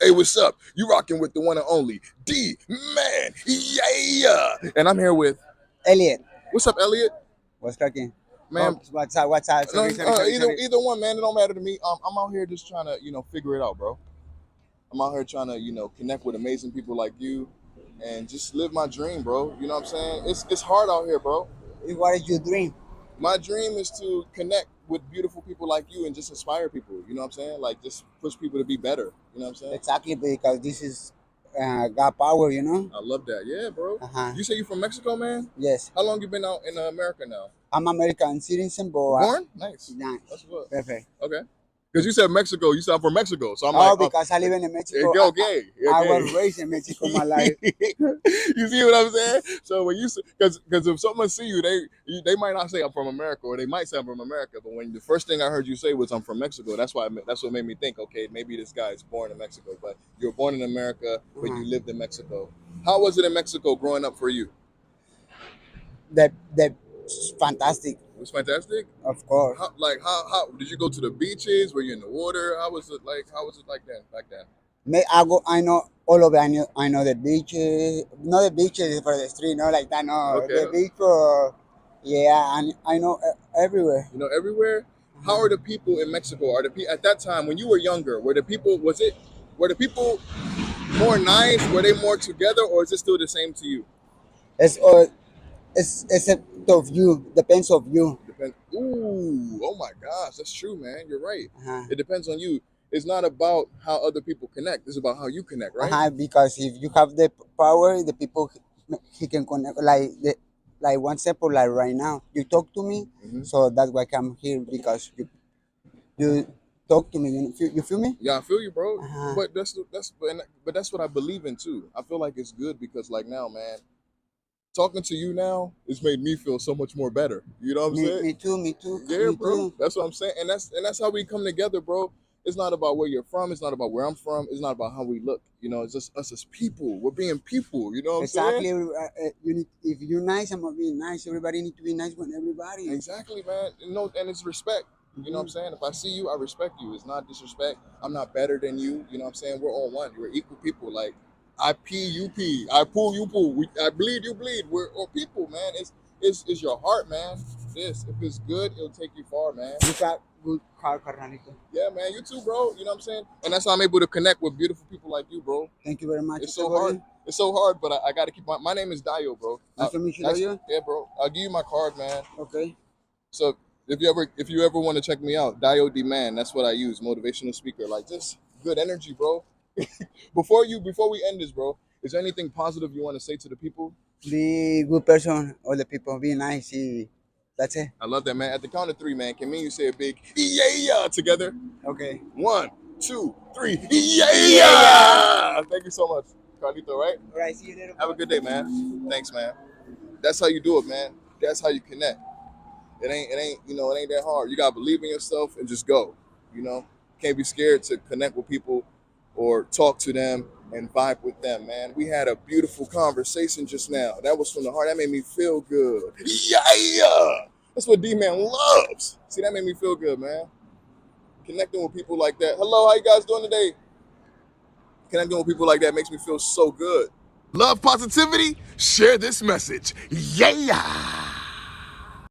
Hey, what's up? You rocking with the one and only D-Man. Yeah. And I'm here with, Elliot, what's up, Elliot? what's cracking? Man, What's up? What's up? no, Sorry, sorry, sorry, sorry. either one, man. It don't matter to me. I'm out here just trying to, figure it out, bro. I'm out here trying to, connect with amazing people like you and just live my dream, bro. You know what I'm saying? It's hard out here, bro. What is your dream? My dream is to connect with beautiful people like you and just inspire people. You know what I'm saying? Like just push people to be better. You know what I'm saying? Exactly, because this is God power, you know? I love that. Yeah, bro. Uh-huh. You say you from Mexico, man? Yes. How long you been out in America now? I'm American citizen, but Born? Nice. nice. That's what. Perfect. Okay. Because you said Mexico, you said I'm from Mexico, so I'm like, Oh, oh, because I live in Mexico. okay, I okay. was raised in Mexico my life. You see what I'm saying? So when you, because if someone see you, they might not say I'm from America, or they might say I'm from America, but when the first thing I heard you say was I'm from Mexico, that's what made me think, okay, maybe this guy is born in Mexico, but you were born in America, but Uh-huh. you lived in Mexico. How was it in Mexico growing up for you? That's fantastic, It was fantastic. of course. How did you go to the beaches? Were you in the water? How was it like then back then? I know all of it. I know the beaches. Not the beaches for the street, not like that. No, Okay. the beach for, yeah, and I know everywhere. You know, everywhere. How are the people in Mexico? Are the people at that time when you were younger? Were the people more nice? Were they more together, or is it still the same to you? It's except of you, depends of you. Depends. Ooh, oh my gosh, that's true, man. You're right. Uh-huh. It depends on you. It's not about how other people connect. It's about how you connect, right? Uh-huh, because if you have the power, the people he can connect. Like one example, like right now, you talk to me, Hmm. so that's why I'm here because you talk to me. You feel me? Yeah, I feel you, bro. Uh-huh. But that's what I believe in too. I feel like it's good because like now, man, talking to you now has made me feel so much more better. You know what I'm Me, saying? me too. Me too. Yeah, Me bro. too. That's what I'm saying. And that's how we come together, bro. It's not about where you're from. It's not about where I'm from. It's not about how we look. You know, it's just us as people. We're being people. You know what I'm saying? Exactly. You need, if you're nice, I'm gonna be nice. Everybody need to be nice with everybody. Exactly, man. And it's respect. You know what I'm Mhm. saying? If I see you, I respect you. It's not disrespect. I'm not better than you. You know what I'm saying? We're all one. We're equal people. Like I pee, you pee. I pull, you pull. I bleed, you bleed. We're all people, man. It's your heart, man. If it's good, it'll take you far, man. You got good car, carnalito. Yeah, man. You too, bro. You know what I'm saying? And that's how I'm able to connect with beautiful people like you, bro. Thank you very much. It's so hard. It's so hard, but I got to keep my name is Dio, bro. Nice to meet you, Dayo. Yeah, bro. I'll give you my card, man. Okay. So if you ever want to check me out, Dayodman, that's what I use, motivational speaker. Like just good energy, bro. Before we end this, bro, is there anything positive you want to say to the people? Be good person. All the people be nice. That's it. I love that, man. At the count of three, man, can me and you say a big yeah together? Okay. 1, 2, 3, Yeah. yeah! Thank you so much, Carlito. Right? All right. See you later. Have a good day, man. Thanks, man. That's how you do it, man. That's how you connect. It ain't that hard. You gotta believe in yourself and just go. You know, can't be scared to connect with people or talk to them and vibe with them, man. We had a beautiful conversation just now. That was from the heart. That made me feel good. Yeah. That's what D-Man loves. See, that made me feel good, man. Connecting with people like that. Hello, how you guys doing today? Connecting with people like that makes me feel so good. Love positivity? Share this message. Yeah.